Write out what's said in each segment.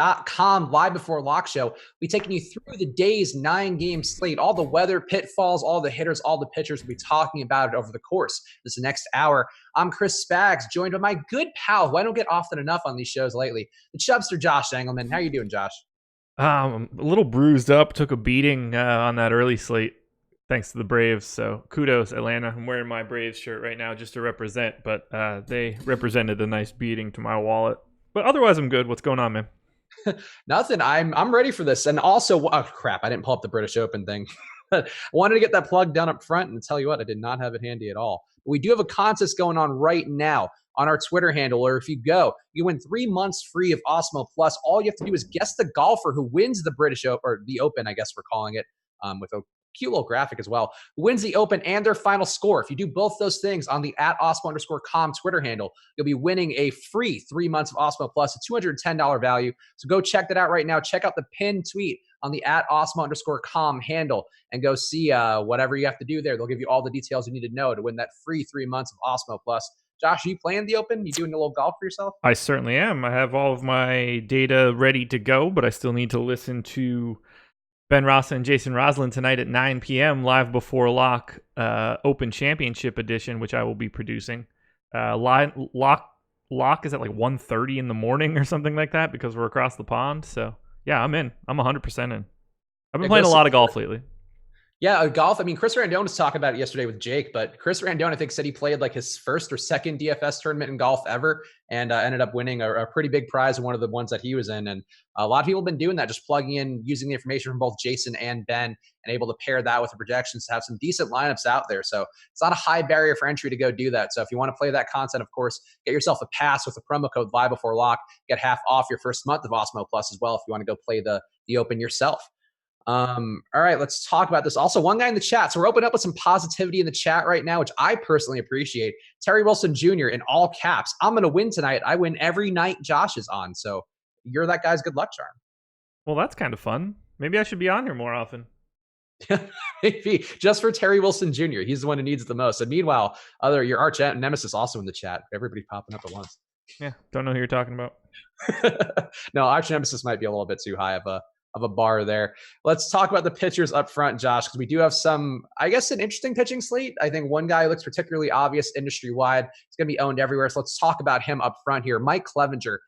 DraftKings.com live before lock show. We taking you through the day's 9-game slate, all the weather, pitfalls, all the hitters, all the pitchers. We'll be talking about it over the course this next hour. I'm Chris Spags, joined by my good pal, who I don't get often enough on these shows lately, the Chubster Josh Engelman. How you doing, Josh? I'm a little bruised up. Took a beating on that early slate, thanks to the Braves. So kudos, Atlanta. I'm wearing my Braves shirt right now just to represent, but they represented a nice beating to my wallet. But otherwise, I'm good. What's going on, man? Nothing. I'm ready for this. And also, oh crap, I didn't pull up the British Open thing. I wanted to get that plug done up front, and tell you what, I did not have it handy at all. But we do have a contest going on right now on our Twitter handle, or if you go, you win 3 months free of Osmo Plus. All you have to do is guess the golfer who wins the British Open, or the Open, I guess we're calling it, with a cute little graphic as well, who wins the Open and their final score. If you do both those things on the @Osmo_com Twitter handle, you'll be winning a free 3 months of Osmo Plus, a $210 value. So go check that out right now. Check out the pinned tweet on the @Osmo_com handle and go see whatever you have to do there. They'll give you all the details you need to know to win that free 3 months of Osmo Plus. Josh, are you playing the Open? You doing a little golf for yourself? I certainly am. I have all of my data ready to go, but I still need to listen to Ben Rossa and Jason Roslin tonight at 9 p.m. live before lock, Open Championship edition, which I will be producing. Lock is at like 1:30 in the morning or something like that because we're across the pond. So yeah, I'm in. I'm 100% in. I've been playing a lot of golf lately. Yeah, golf. I mean, Chris Randone was talking about it yesterday with Jake, but Chris Randone, I think, said he played like his first or second DFS tournament in golf ever, and ended up winning a pretty big prize in one of the ones that he was in. And a lot of people have been doing that, just plugging in, using the information from both Jason and Ben, and able to pair that with the projections to have some decent lineups out there. So it's not a high barrier for entry to go do that. So if you want to play that content, of course, get yourself a pass with the promo code live before lock. Get half off your first month of Osmo Plus as well if you want to go play the Open yourself. All right, let's talk about this. Also, one guy in the chat. So we're opening up with some positivity in the chat right now, which I personally appreciate. Terry Wilson Jr. in all caps. I'm going to win tonight. I win every night Josh is on. So you're that guy's good luck charm. Well, that's kind of fun. Maybe I should be on here more often. Maybe just for Terry Wilson Jr. He's the one who needs it the most. And meanwhile, your arch nemesis also in the chat. Everybody popping up at once. Yeah, don't know who you're talking about. No, arch nemesis might be a little bit too high of a bar there. Let's talk about the pitchers up front, Josh, because we do have some, I guess, an interesting pitching slate. I think one guy looks particularly obvious industry-wide. It's going to be owned everywhere. So let's talk about him up front here. Mike Clevinger.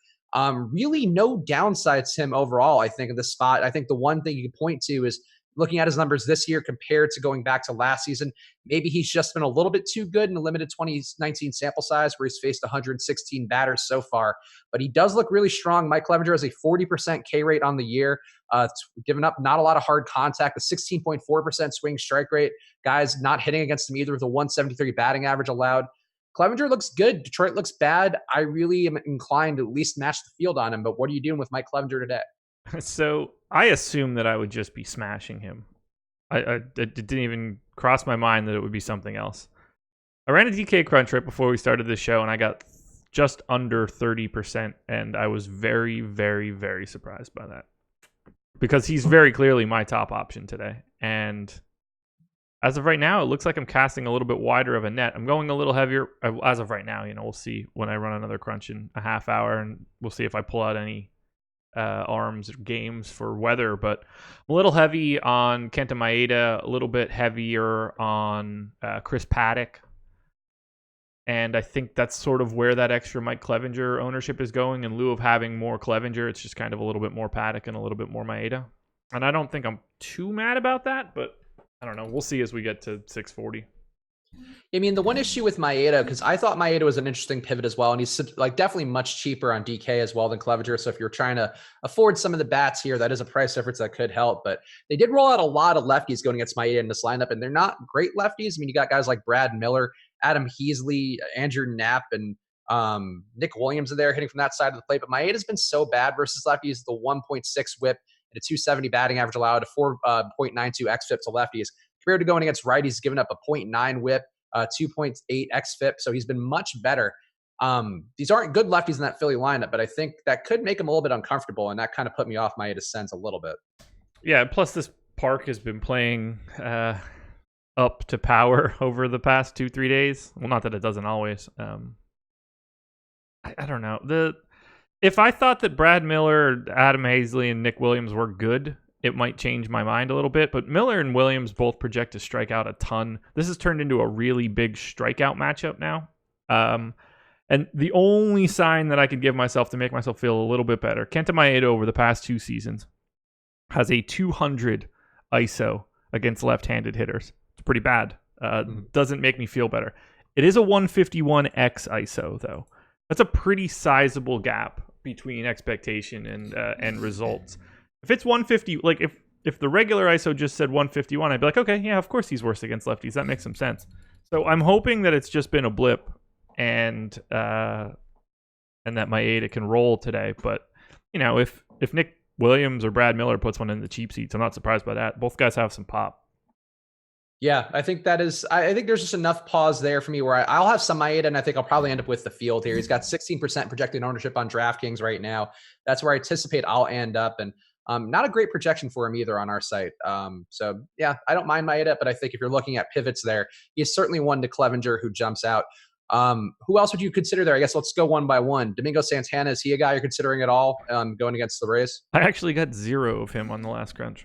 Really no downsides to him overall, I think, in this spot. I think the one thing you can point to is looking at his numbers this year compared to going back to last season. Maybe he's just been a little bit too good in a limited 2019 sample size where he's faced 116 batters so far. But he does look really strong. Mike Clevinger has a 40% K rate on the year. It's given up not a lot of hard contact, a 16.4% swing strike rate. Guys not hitting against him either with a 173 batting average allowed. Clevinger looks good. Detroit looks bad. I really am inclined to at least match the field on him. But what are you doing with Mike Clevinger today? So I assume that I would just be smashing him. It didn't even cross my mind that it would be something else. I ran a DK crunch right before we started this show, and I got just under 30%, and I was very, very, very surprised by that. Because he's very clearly my top option today. And as of right now, it looks like I'm casting a little bit wider of a net. I'm going a little heavier as of right now. We'll see when I run another crunch in a half hour, and we'll see if I pull out any arms or games for weather. But I'm a little heavy on Kenta Maeda, a little bit heavier on Chris Paddock. And I think that's sort of where that extra Mike Clevinger ownership is going. In lieu of having more Clevinger, it's just kind of a little bit more Paddock and a little bit more Maeda. And I don't think I'm too mad about that, but I don't know. We'll see as we get to 640. I mean, the one issue with Maeda, because I thought Maeda was an interesting pivot as well, and he's like definitely much cheaper on DK as well than Clevinger. So if you're trying to afford some of the bats here, that is a price difference that could help. But they did roll out a lot of lefties going against Maeda in this lineup, and they're not great lefties. I mean, you got guys like Brad Miller, Adam Heasley, Andrew Knapp, and Nick Williams are there hitting from that side of the plate. But Maeda's been so bad versus lefties, the 1.6 whip and a 270 batting average allowed, a 4.92 xFIP to lefties. Compared to going against righties, given up a 0.9 whip, 2.8 xFIP. So he's been much better. These aren't good lefties in that Philly lineup, but I think that could make him a little bit uncomfortable, and that kind of put me off Maeda's sense a little bit. Yeah, plus this park has been playing up to power over the past 2-3 days. Well, not that it doesn't always. I don't know. If I thought that Brad Miller, Adam Hazley, and Nick Williams were good, it might change my mind a little bit. But Miller and Williams both project to strike out a ton. This has turned into a really big strikeout matchup now. And the only sign that I could give myself to make myself feel a little bit better, Kenta Maeda over the past 2 seasons has a 200 ISO against left-handed hitters. It's pretty bad. Doesn't make me feel better. It is a 151x ISO, though. That's a pretty sizable gap between expectation and results. If it's 150, like if the regular ISO just said 151, I'd be like, okay, yeah, of course he's worse against lefties. That makes some sense. So I'm hoping that it's just been a blip and that Maeda can roll today. But if Nick Williams or Brad Miller puts one in the cheap seats, I'm not surprised by that. Both guys have some pop. Yeah, I think there's just enough pause there for me where I'll have some Maeda, and I think I'll probably end up with the field here. He's got 16% projected ownership on DraftKings right now. That's where I anticipate I'll end up, and not a great projection for him either on our site. So yeah, I don't mind Maeda, but I think if you're looking at pivots there, he's certainly one to Clevenger who jumps out. Who else would you consider there? I guess let's go one by one. Domingo Santana, is he a guy you're considering at all going against the Rays? I actually got 0 of him on the last crunch.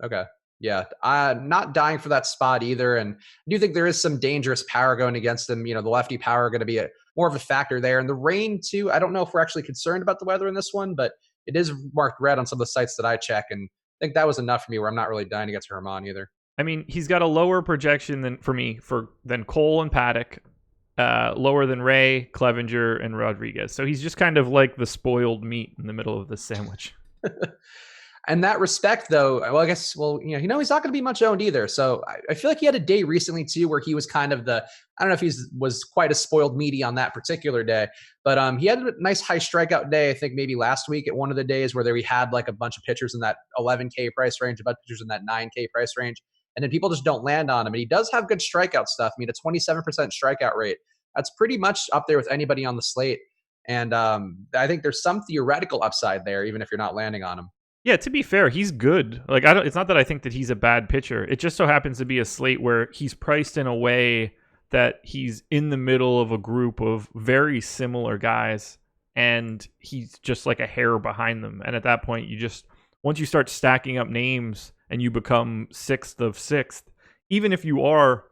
Okay. Yeah, not dying for that spot either. And I do think there is some dangerous power going against them. The lefty power going to be more of a factor there. And the rain, too. I don't know if we're actually concerned about the weather in this one, but it is marked red on some of the sites that I check. And I think that was enough for me where I'm not really dying against Herman either. I mean, he's got a lower projection than Cole and Paddock, lower than Ray, Clevenger, and Rodriguez. So he's just kind of like the spoiled meat in the middle of the sandwich. In that respect, though, well, I guess, he's not going to be much owned either. So I feel like he had a day recently, too, where he was kind of I don't know if he was quite a spoiled meaty on that particular day, but he had a nice high strikeout day, I think maybe last week at one of the days where we had like a bunch of pitchers in that 11K price range, a bunch of pitchers in that 9K price range. And then people just don't land on him. And he does have good strikeout stuff. I mean, a 27% strikeout rate. That's pretty much up there with anybody on the slate. And I think there's some theoretical upside there, even if you're not landing on him. Yeah, to be fair, he's good. Like it's not that I think that he's a bad pitcher. It just so happens to be a slate where he's priced in a way that he's in the middle of a group of very similar guys and he's just like a hair behind them. And at that point, once you start stacking up names and you become 6th of 6th, even if you are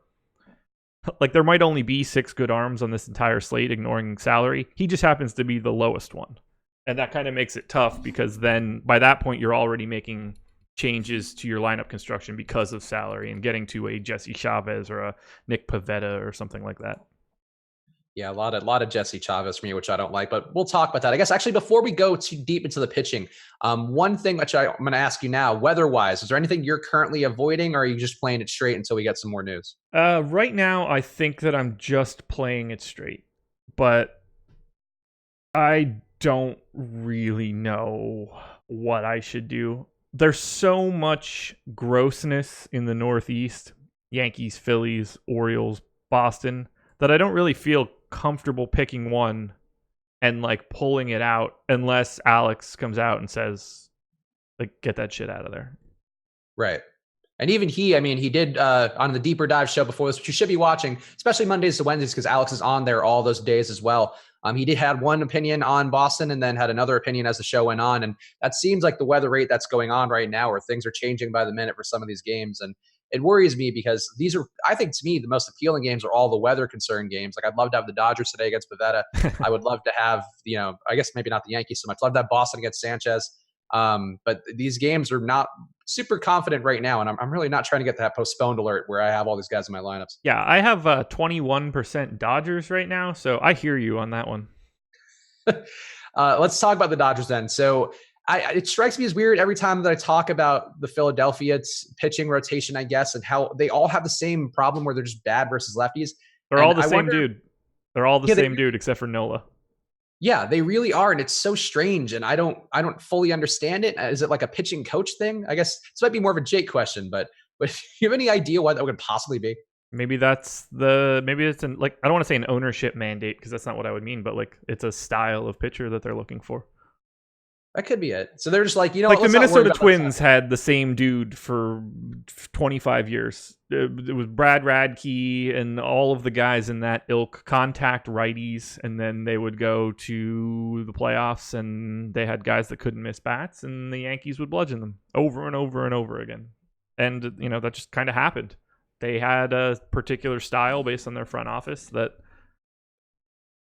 like there might only be 6 good arms on this entire slate, ignoring salary, he just happens to be the lowest one. And that kind of makes it tough because then by that point, you're already making changes to your lineup construction because of salary and getting to a Jesse Chavez or a Nick Pivetta or something like that. Yeah, a lot of Jesse Chavez for me, which I don't like, but we'll talk about that. I guess actually before we go too deep into the pitching, one thing which I'm going to ask you now, weather-wise, is there anything you're currently avoiding or are you just playing it straight until we get some more news? Right now, I think that I'm just playing it straight, but I don't really know what I should do. There's so much grossness in the Northeast, Yankees, Phillies, Orioles, Boston, that I don't really feel comfortable picking one and like pulling it out unless Alex comes out and says, like, get that shit out of there. Right. And even he did on the Deeper Dive show before this, which you should be watching, especially Mondays to Wednesdays, because Alex is on there all those days as well. He did had one opinion on Boston and then had another opinion as the show went on. And that seems like the weather rate that's going on right now where things are changing by the minute for some of these games. And it worries me because these are, I think to me, the most appealing games are all the weather concerned games. Like I'd love to have the Dodgers today against Pivetta. I would love to have, I guess maybe not the Yankees so much. Love to have Boston against Sanchez. But these games are not super confident right now. And I'm really not trying to get that postponed alert where I have all these guys in my lineups. Yeah, I have 21% Dodgers right now. So I hear you on that one. Let's talk about the Dodgers then. So it strikes me as weird every time that I talk about the Philadelphia's pitching rotation, I guess, and how they all have the same problem where they're just bad versus lefties. They're all the same dude. They're all the same dude except for Nola. Yeah, they really are, and it's so strange, and I don't fully understand it. Is it like a pitching coach thing? I guess this might be more of a Jake question, but do you have any idea what that would possibly be? Maybe it's I don't want to say an ownership mandate because that's not what I would mean, but like it's a style of pitcher that they're looking for. That could be it. So they're just like, Like what, the let's not worry Minnesota about Twins had the same dude for 25 years. It was Brad Radke and all of the guys in that ilk contact righties, and then they would go to the playoffs and they had guys that couldn't miss bats, and the Yankees would bludgeon them over and over and over again. And, that just kind of happened. They had a particular style based on their front office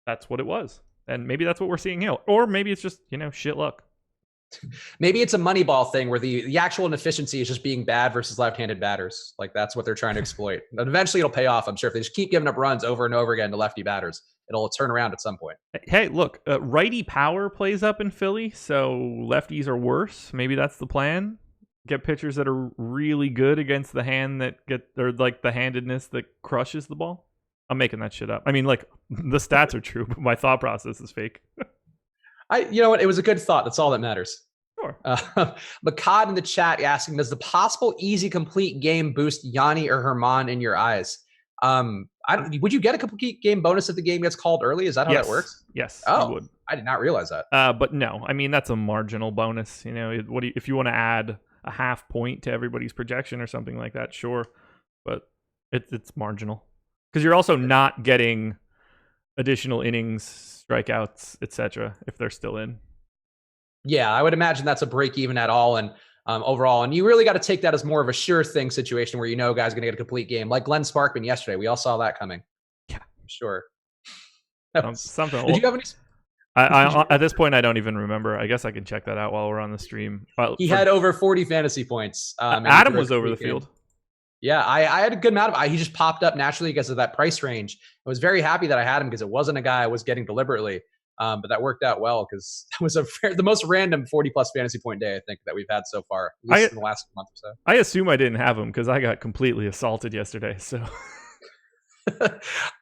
that's what it was. And maybe that's what we're seeing here. Or maybe it's just, shit luck. Maybe it's a Moneyball thing where the actual inefficiency is just being bad versus left-handed batters. Like that's what they're trying to exploit. And eventually it'll pay off, I'm sure. If they just keep giving up runs over and over again to lefty batters, it'll turn around at some point. Hey, look, righty power plays up in Philly, so lefties are worse. Maybe that's the plan. Get pitchers that are really good against the hand the handedness that crushes the ball. I'm making that shit up. I mean, like, the stats are true, but my thought process is fake. You know what? It was a good thought. That's all that matters. Sure. Makad in the chat asking, does the possible easy complete game boost Yanni or Herman in your eyes? Would you get a complete game bonus if the game gets called early? Is that how that works? Yes. Oh, you would. I did not realize that. But no, I mean, that's a marginal bonus. If you want to add a half point to everybody's projection or something like that, sure. But it's marginal. Because you're also not getting additional innings, strikeouts, etc. if they're still in. Yeah, I would imagine that's a break even at all and overall. And you really got to take that as more of a sure thing situation where guys are going to get a complete game. Like Glenn Sparkman yesterday. We all saw that coming. Yeah. I'm sure. Something. Did you have any... I at this point, I don't even remember. I guess I can check that out while we're on the stream. He had over 40 fantasy points. Adam was over the field. Yeah, I had a good amount of. He just popped up naturally because of that price range. I was very happy that I had him because it wasn't a guy I was getting deliberately. But that worked out well because that was the most random 40-plus fantasy point day I think that we've had so far, at least in the last month or so. I assume I didn't have him because I got completely assaulted yesterday. So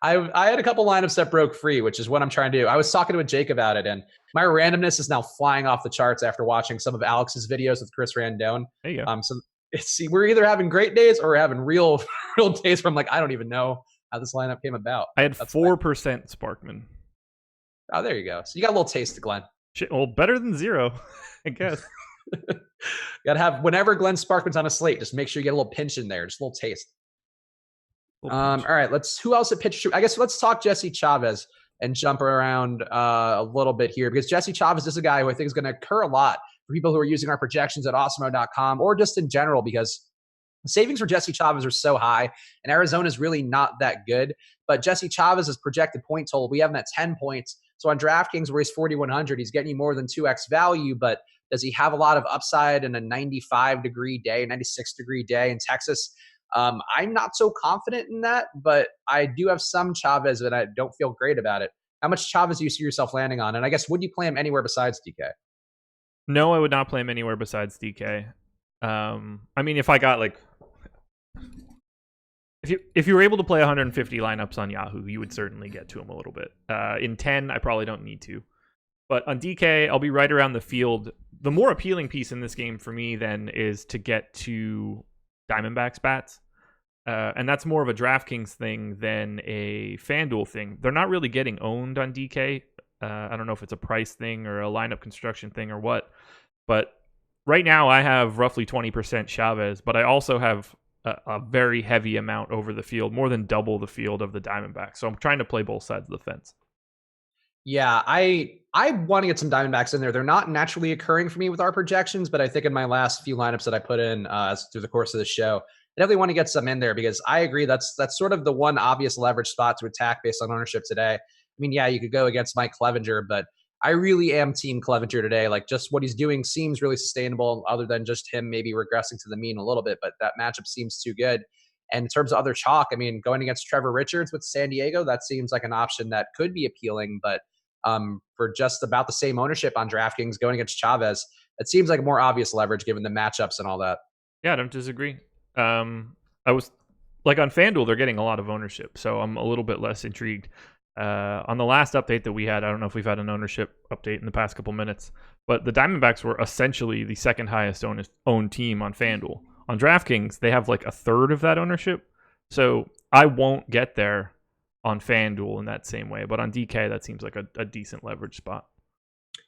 I had a couple lineups that broke free, which is what I'm trying to do. I was talking to a Jake about it, and my randomness is now flying off the charts after watching some of Alex's videos with Chris Randone. There you go. So we're either having great days or we're having real days where I'm like, I don't even know how this lineup came about. I had 4% Sparkman. Oh, there you go. So you got a little taste of Glenn. Shit, well, better than 0, I guess. You got to have, whenever Glenn Sparkman's on a slate, just make sure you get a little pinch in there, just a little taste. All right, who else at pitch? I guess let's talk Jesse Chavez and jump around a little bit here because Jesse Chavez is a guy who I think is going to occur a lot for people who are using our projections at awesemo.com or just in general because the savings for Jesse Chavez are so high and Arizona is really not that good. But Jesse Chavez's projected point total, we have him at 10 points. So on DraftKings, where he's 4,100, he's getting you more than 2x value. But does he have a lot of upside in a 95-degree day, 96-degree day in Texas? I'm not so confident in that, but I do have some Chavez and I don't feel great about it. How much Chavez do you see yourself landing on? And I guess, would you play him anywhere besides DK? No, I would not play him anywhere besides DK. I mean, if I got if you were able to play 150 lineups on Yahoo, you would certainly get to him a little bit. In 10, I probably don't need to. But on DK, I'll be right around the field. The more appealing piece in this game for me then is to get to Diamondbacks bats. And that's more of a DraftKings thing than a FanDuel thing. They're not really getting owned on DK. I don't know if it's a price thing or a lineup construction thing or what. But right now I have roughly 20% Chavez, but I also have a very heavy amount over the field, more than double the field of the Diamondbacks. So I'm trying to play both sides of the fence. Yeah, I want to get some Diamondbacks in there. They're not naturally occurring for me with our projections, but I think in my last few lineups that I put in through the course of the show, I definitely want to get some in there because I agree that's sort of the one obvious leverage spot to attack based on ownership today. I mean, yeah, you could go against Mike Clevinger, but I really am team Clevinger today. Like just what he's doing seems really sustainable other than just him maybe regressing to the mean a little bit, but that matchup seems too good. And in terms of other chalk, I mean, going against Trevor Richards with San Diego, that seems like an option that could be appealing, but for just about the same ownership on DraftKings going against Chavez, it seems like a more obvious leverage given the matchups and all that. Yeah, I don't disagree. I was like on FanDuel, they're getting a lot of ownership, so I'm a little bit less intrigued. On the last update that we had, I don't know if we've had an ownership update in the past couple minutes, but the Diamondbacks were essentially the second highest owned team on FanDuel. On DraftKings, they have like a third of that ownership, so I won't get there on FanDuel in that same way, but on DK, that seems like a decent leverage spot.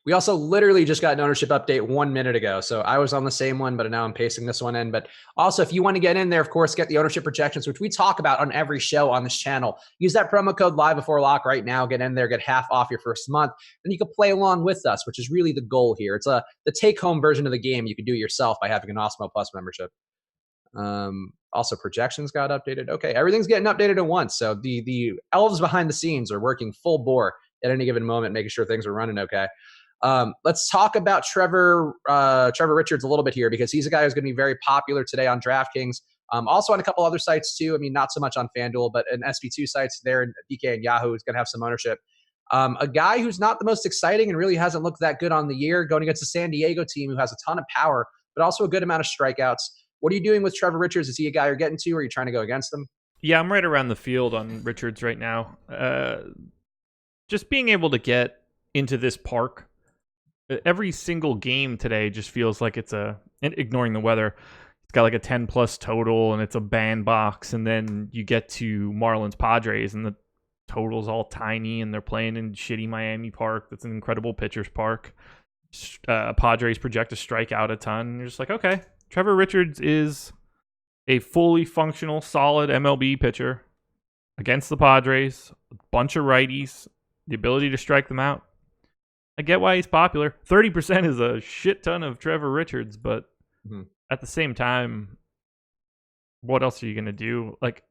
We also literally just got an ownership update 1 minute ago. So I was on the same one, but now I'm pasting this one in. But also, if you want to get in there, of course, get the ownership projections, which we talk about on every show on this channel. Use that promo code live before lock right now. Get in there, get half off your first month, and you can play along with us, which is really the goal here. It's the take home version of the game. You can do yourself by having an Osmo Plus membership. Also, projections got updated. Okay, everything's getting updated at once. So the elves behind the scenes are working full bore at any given moment, making sure things are running okay. Let's talk about Trevor Richards a little bit here, because he's a guy who's going to be very popular today on DraftKings. Also on a couple other sites too. I mean, not so much on FanDuel, but in SP2 sites there in DK and Yahoo is going to have some ownership. A guy who's not the most exciting and really hasn't looked that good on the year, going against a San Diego team who has a ton of power, but also a good amount of strikeouts. What are you doing with Trevor Richards? Is he a guy you're getting to, or are you trying to go against him? Yeah, I'm right around the field on Richards right now. Just being able to get into this park, every single game today just feels like it's ignoring the weather, it's got like a 10 plus total and it's a bandbox, and then you get to Marlins Padres and the total's all tiny and they're playing in shitty Miami Park. That's an incredible pitcher's park. Padres project to strike out a ton, and you're just like, okay, Trevor Richards is a fully functional, solid MLB pitcher against the Padres, a bunch of righties, the ability to strike them out. I get why he's popular. 30% is a shit ton of Trevor Richards, but at the same time, what else are you going to do? Like,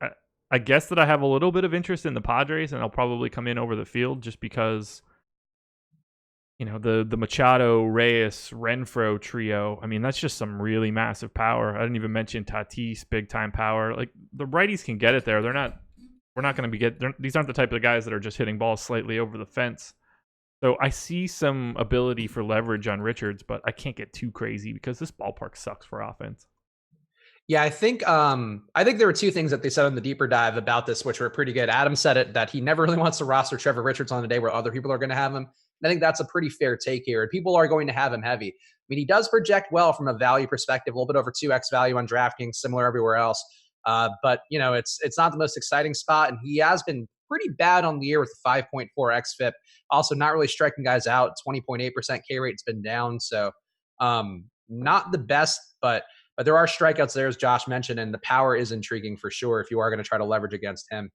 I guess that I have a little bit of interest in the Padres, and I'll probably come in over the field just because, you know, the Machado, Reyes, Renfroe trio. I mean, that's just some really massive power. I didn't even mention Tatis, big time power. Like, the righties can get it there. We're not going to be these aren't the type of guys that are just hitting balls slightly over the fence. So I see some ability for leverage on Richards, but I can't get too crazy because this ballpark sucks for offense. Yeah, I think there were two things that they said in the deeper dive about this, which were pretty good. Adam said it, that he never really wants to roster Trevor Richards on a day where other people are going to have him. And I think that's a pretty fair take here. And people are going to have him heavy. I mean, he does project well from a value perspective, a little bit over 2x value on DraftKings, similar everywhere else. But you know, it's not the most exciting spot, and he has been pretty bad on the year with a 5.4 xFIP. Also, not really striking guys out. 20.8% K rate's been down, so not the best, but there are strikeouts there, as Josh mentioned, and the power is intriguing for sure if you are going to try to leverage against him.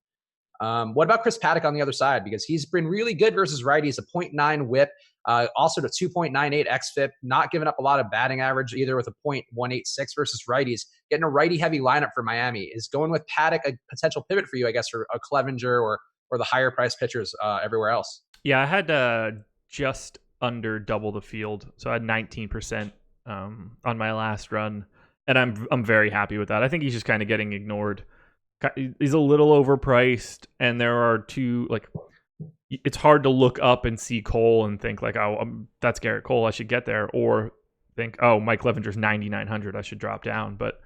What about Chris Paddock on the other side? Because he's been really good versus righties, a 0.9 whip, also to 2.98 xFIP, not giving up a lot of batting average either with a 0.186 versus righties. Getting a righty-heavy lineup for Miami. Is going with Paddock a potential pivot for you, I guess, for a Clevenger or the higher-priced pitchers everywhere else? Yeah, I had just under double the field, so I had 19% on my last run, and I'm very happy with that. I think he's just kind of getting ignored. He's a little overpriced, and there are two, like, it's hard to look up and see Cole and think like, oh, that's Garrett Cole, I should get there, or think, oh, Mike Clevenger's 9,900, I should drop down. But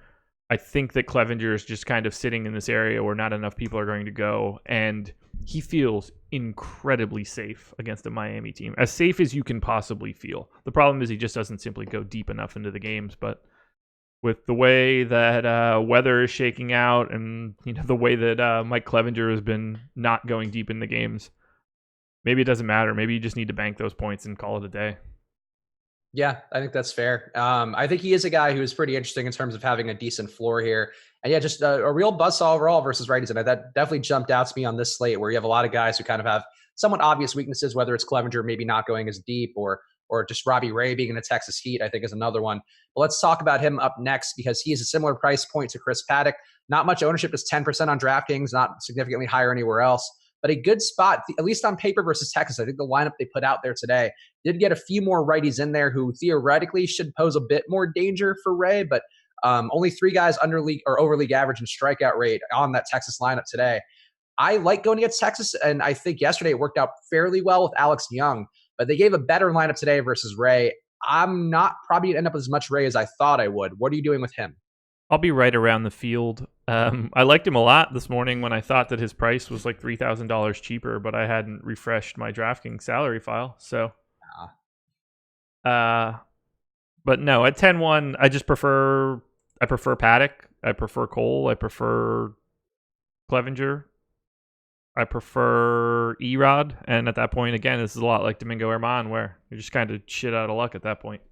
I think that Clevenger is just kind of sitting in this area where not enough people are going to go, and he feels incredibly safe against a Miami team, as safe as you can possibly feel. The problem is he just doesn't simply go deep enough into the games, but with the way that weather is shaking out, and you know the way that Mike Clevenger has been not going deep in the games, maybe it doesn't matter. Maybe you just need to bank those points and call it a day. Yeah, I think that's fair. I think he is a guy who is pretty interesting in terms of having a decent floor here. And yeah, just a real buzzsaw overall versus righties. And that definitely jumped out to me on this slate, where you have a lot of guys who kind of have somewhat obvious weaknesses, whether it's Clevenger maybe not going as deep, or just Robbie Ray being in the Texas Heat, I think is another one. But let's talk about him up next, because he is a similar price point to Chris Paddock. Not much ownership, just 10% on DraftKings, not significantly higher anywhere else. But a good spot, at least on paper versus Texas. I think the lineup they put out there today did get a few more righties in there who theoretically should pose a bit more danger for Ray, but only 3 guys under league or over league average in strikeout rate on that Texas lineup today. I like going against Texas, and I think yesterday it worked out fairly well with Alex Young, but they gave a better lineup today versus Ray. I'm not probably going to end up with as much Ray as I thought I would. What are you doing with him? I'll be right around the field. I liked him a lot this morning when I thought that his price was like $3,000 cheaper, but I hadn't refreshed my DraftKings salary file. So, but no, at 10-1, I prefer Paddock. I prefer Cole. I prefer Clevenger. I prefer Erod, and at that point, again, this is a lot like Domingo Herman, where you're just kind of shit out of luck at that point.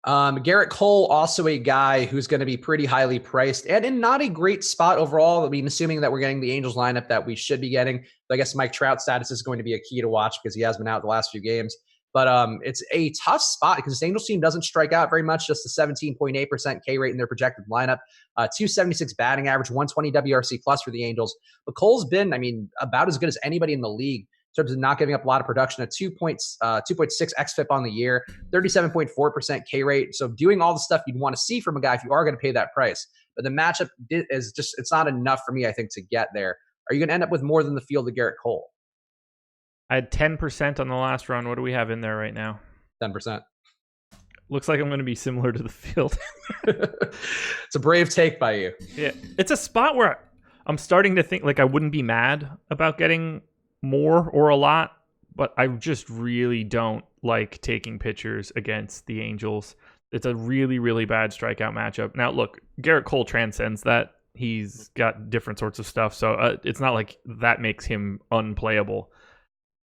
Garrett Cole, also a guy who's going to be pretty highly priced and in not a great spot overall. I mean, assuming that we're getting the Angels lineup that we should be getting. I guess Mike Trout's status is going to be a key to watch because he has been out the last few games. But it's a tough spot because this Angels team doesn't strike out very much, just a 17.8% K rate in their projected lineup, 276 batting average, 120 WRC plus for the Angels. But Cole's been, I mean, about as good as anybody in the league in terms of not giving up a lot of production, a 2.6 xFIP on the year, 37.4% K rate. So doing all the stuff you'd want to see from a guy if you are going to pay that price. But the matchup is just, it's not enough for me, I think, to get there. Are you going to end up with more than the field of Garrett Cole? I had 10% on the last run. What do we have in there right now? 10%. Looks like I'm going to be similar to the field. It's a brave take by you. Yeah, it's a spot where I'm starting to think like I wouldn't be mad about getting more or a lot, but I just really don't like taking pitchers against the Angels. It's a really, really bad strikeout matchup. Now, look, Garrett Cole transcends that. He's got different sorts of stuff, so it's not like that makes him unplayable.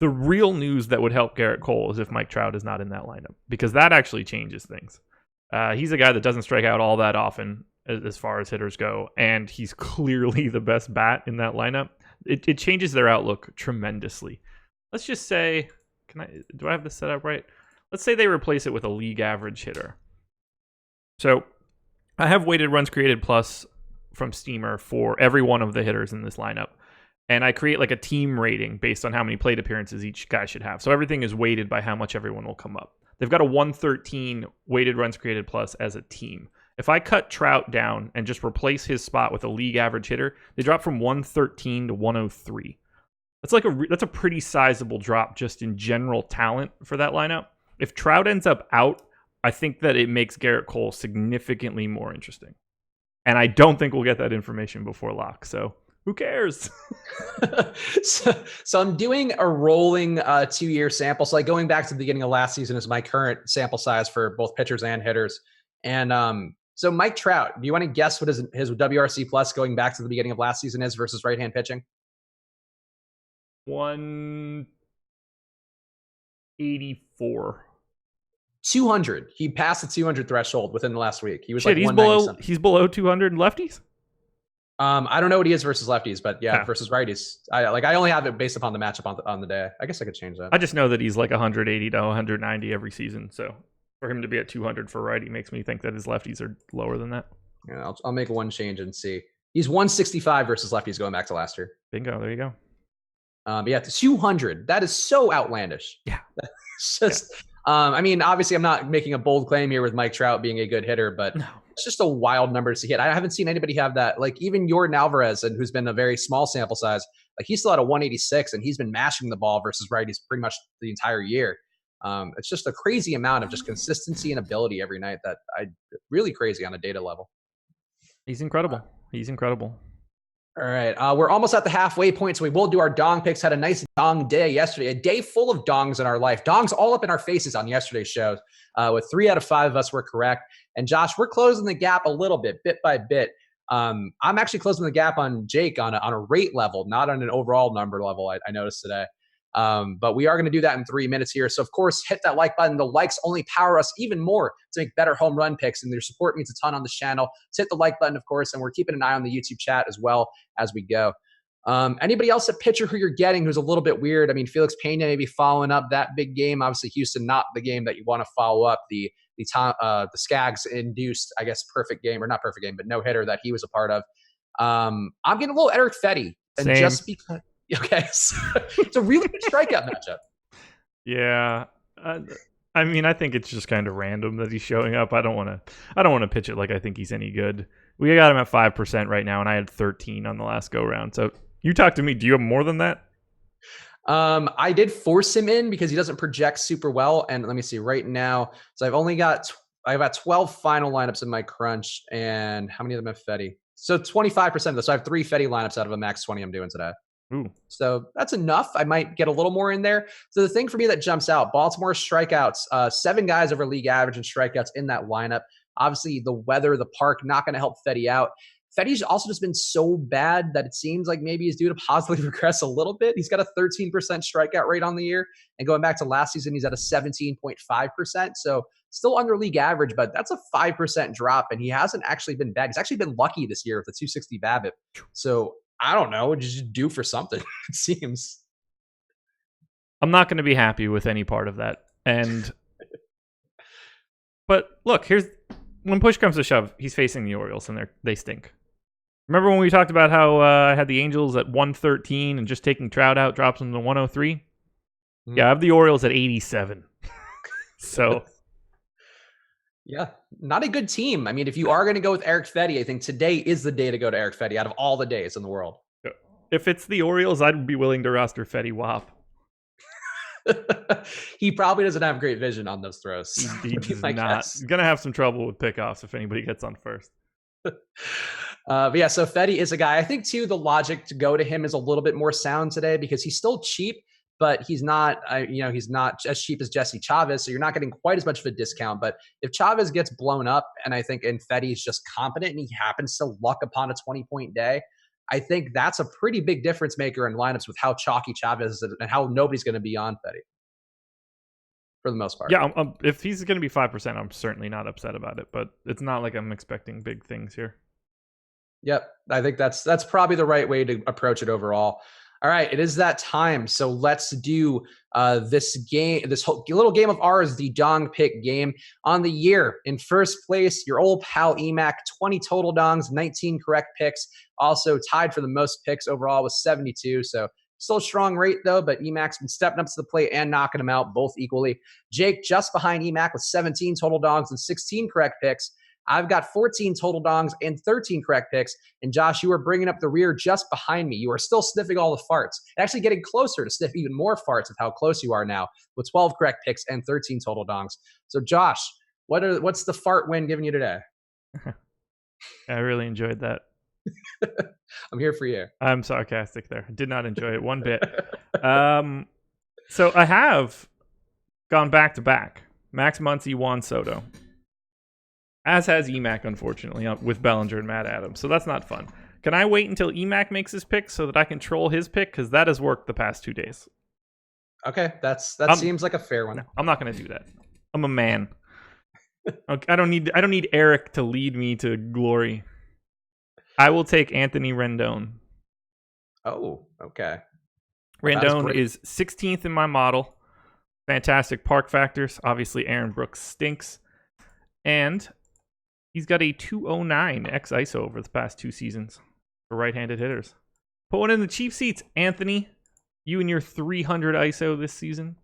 The real news that would help Garrett Cole is if Mike Trout is not in that lineup, because that actually changes things. He's a guy that doesn't strike out all that often as far as hitters go, and he's clearly the best bat in that lineup. It changes their outlook tremendously. Let's just say, do I have this set up right? Let's say they replace it with a league average hitter. So I have weighted runs created plus from Steamer for every one of the hitters in this lineup. And I create like a team rating based on how many plate appearances each guy should have. So everything is weighted by how much everyone will come up. They've got a 113 weighted runs created plus as a team. If I cut Trout down and just replace his spot with a league average hitter, they drop from 113 to 103. That's a pretty sizable drop just in general talent for that lineup. If Trout ends up out, I think that it makes Garrett Cole significantly more interesting. And I don't think we'll get that information before lock. So who cares? So I'm doing a rolling 2-year sample. So like going back to the beginning of last season is my current sample size for both pitchers and hitters. And so Mike Trout, do you want to guess what his WRC plus going back to the beginning of last season is versus right-hand pitching? 184. 200. He passed the 200 threshold within the last week. He was he's below 200 lefties? I don't know what he is versus lefties, but yeah. Versus righties. I only have it based upon the matchup on the day. I guess I could change that. I just know that he's like 180 to 190 every season. So for him to be at 200 for righty makes me think that his lefties are lower than that. Yeah, I'll make one change and see. He's 165 versus lefties going back to last year. Bingo. There you go. But yeah, 200. That is so outlandish. Yeah. It's just, I mean, obviously I'm not making a bold claim here with Mike Trout being a good hitter, but it's just a wild number to hit. I haven't seen anybody have that. Like even Jordan Alvarez, and who's been a very small sample size, like he's still at a 186 and he's been mashing the ball versus righties pretty much the entire year. It's just a crazy amount of just consistency and ability every night that really crazy on a data level. He's incredible. All right. We're almost at the halfway point, so we will do our dong picks. Had a nice dong day yesterday, a day full of dongs in our life. Dongs all up in our faces on yesterday's show. With 3 out of 5 of us were correct. And Josh, we're closing the gap a little bit by bit. I'm actually closing the gap on Jake on a rate level, not on an overall number level, I noticed today. But we are going to do that in 3 minutes here. So, of course, hit that like button. The likes only power us even more to make better home run picks, and their support means a ton on this channel. So hit the like button, of course, and we're keeping an eye on the YouTube chat as well as we go. Anybody else at pitcher who you're getting who's a little bit weird? I mean, Felix Pena maybe following up that big game. Obviously, Houston, not the game that you want to follow up. The Skaggs induced, I guess, perfect game, or not perfect game, but no hitter that he was a part of. I'm getting a little Eric Fetty. And Same. Just because. Okay, so it's a really good strikeout matchup. Yeah, I mean, I think it's just kind of random that he's showing up. I don't want to pitch it like I think he's any good. We got him at 5% right now, and I had 13 on the last go round. So you talk to me. Do you have more than that? I did force him in because he doesn't project super well. And let me see right now. So I've got 12 final lineups in my crunch, and how many of them have Fetty? So 25% of this. So I have 3 Fetty lineups out of a max 20 I'm doing today. Ooh. So that's enough. I might get a little more in there. So the thing for me that jumps out, Baltimore strikeouts, 7 guys over league average in strikeouts in that lineup. Obviously, the weather, the park, not going to help Fetty out. Fetty's also just been so bad that it seems like maybe he's due to positively regress a little bit. He's got a 13% strikeout rate on the year. And going back to last season, he's at a 17.5%. So still under league average, but that's a 5% drop. And he hasn't actually been bad. He's actually been lucky this year with a 260 BABIP. So I don't know, just due for something, it seems. I'm not going to be happy with any part of that. But look, when push comes to shove, he's facing the Orioles and they stink. Remember when we talked about how I had the Angels at 113 and just taking Trout out drops them to 103? Mm-hmm. Yeah, I have the Orioles at 87. So, yeah, not a good team. I mean, if you are going to go with Eric Fetty, I think today is the day to go to Eric Fetty out of all the days in the world. If it's the Orioles, I'd be willing to roster Fetty Wap. He probably doesn't have great vision on those throws. He does not. He's going to have some trouble with pickoffs if anybody gets on first. But yeah, so Fetty is a guy. I think, too, the logic to go to him is a little bit more sound today because he's still cheap, but he's not, he's not as cheap as Jesse Chavez. So you're not getting quite as much of a discount. But if Chavez gets blown up, and I think Fetty's just competent and he happens to luck upon a 20-point day, I think that's a pretty big difference maker in lineups with how chalky Chavez is and how nobody's going to be on Fetty for the most part. Yeah, if he's going to be 5%, I'm certainly not upset about it, but it's not like I'm expecting big things here. Yep, I think that's probably the right way to approach it overall. All right, it is that time. So let's do this game, this whole little game of ours, the Dong Pick game. On the year, in first place, your old pal Emac, 20 total dongs, 19 correct picks. Also tied for the most picks overall with 72. So still a strong rate though, but Emac's been stepping up to the plate and knocking them out both equally. Jake just behind Emac with 17 total dongs and 16 correct picks. I've got 14 total dongs and 13 correct picks. And Josh, you are bringing up the rear just behind me. You are still sniffing all the farts. Actually getting closer to sniff even more farts with how close you are now with 12 correct picks and 13 total dongs. So Josh, what's the fart win giving you today? I really enjoyed that. I'm here for you. I'm sarcastic there. I did not enjoy it one bit. So I have gone back to back. Max Muncy, Juan Soto. As has Emac, unfortunately, with Bellinger and Matt Adams. So that's not fun. Can I wait until Emac makes his pick so that I can troll his pick? Because that has worked the past 2 days. Okay, that seems like a fair one. No, I'm not going to do that. I'm a man. Okay, I don't need Eric to lead me to glory. I will take Anthony Rendon. Oh, okay. Rendon is 16th in my model. Fantastic park factors. Obviously, Aaron Brooks stinks. And he's got a 209 x-ISO over the past 2 seasons for right-handed hitters. Put one in the cheap seats, Anthony. You and your 300 ISO this season.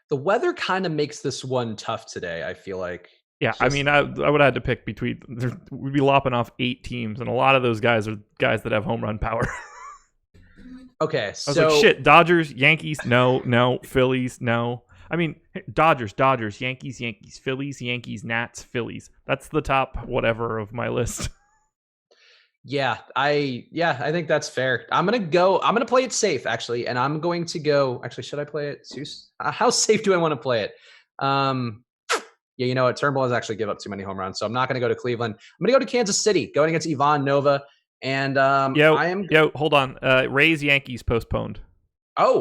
The weather kind of makes this one tough today, I feel like. Yeah, I mean, I would have had to pick between... We'd be lopping off 8 teams, and a lot of those guys are guys that have home run power. Okay, so... I was like, shit, Dodgers, Yankees, no. Phillies, no. I mean, Dodgers, Yankees, Phillies, Yankees, Nats, Phillies. That's the top whatever of my list. Yeah, I think that's fair. I'm going to play it safe, actually, and I'm going to go... Actually, should I play it? How safe do I want to play it? Yeah, you know what? Turnbull has actually given up too many home runs, so I'm not going to go to Cleveland. I'm going to go to Kansas City, going against Ivan Nova. And hold on. Rays, Yankees postponed. Oh,